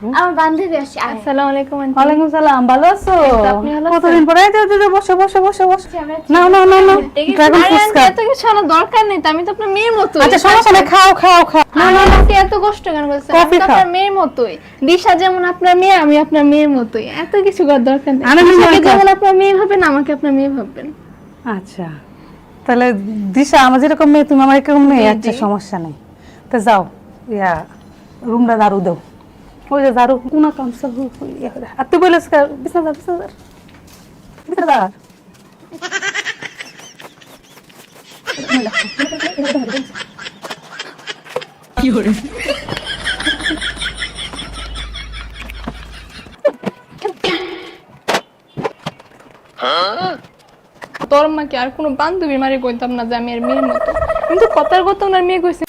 আমার বান্ধবী আসছে। আসসালামু আলাইকুম আন্টি। ওয়ালাইকুম সালাম, ভালো আছো? আপনি ভালো আছেন? কতদিন পরে বসো বসো বসো বসো। না না না না, ড্রাগন আরে ফ্রুটস আন্টি, খা। এত কিছু আনার দরকার নেই তো, আমি তো আপনার মেয়ের মতোই। আচ্ছা সমস্যা নেই, খাও খাও খাও। না না আন্টি, এত কষ্ট কেন করছেন? আমি কফি তো খাও। আপনার মেয়ের মতোই। দিশা যেমন আপনার মেয়ে, আমি আপনার মেয়ের মতোই। এত কিছু করার দরকার নেই। আরে না, দিশাকে না, যেমন আপনার মেয়ে ভাবেন, আমাকে আপনার মেয়ে ভাববেন। আচ্ছা তাহলে দিশা আমার যেরকম মেয়ে, তুমি আমার এরকম মেয়ে। জি, আচ্ছা জি। সমস্যা নেই। তো যাও, ইয়া রুমটা ঝাড়ু দাও। ওই যে ঝাড়ু কোনা কামসা আর তুই বলিস বিছানা বিছানা বিছানা। তোর মাকে আর কোনো বান্ধবী মারি কইতাম না যে আমি এর মেয়ের মতো, কিন্তু কথার কথা ওনার মেয়ে কইছে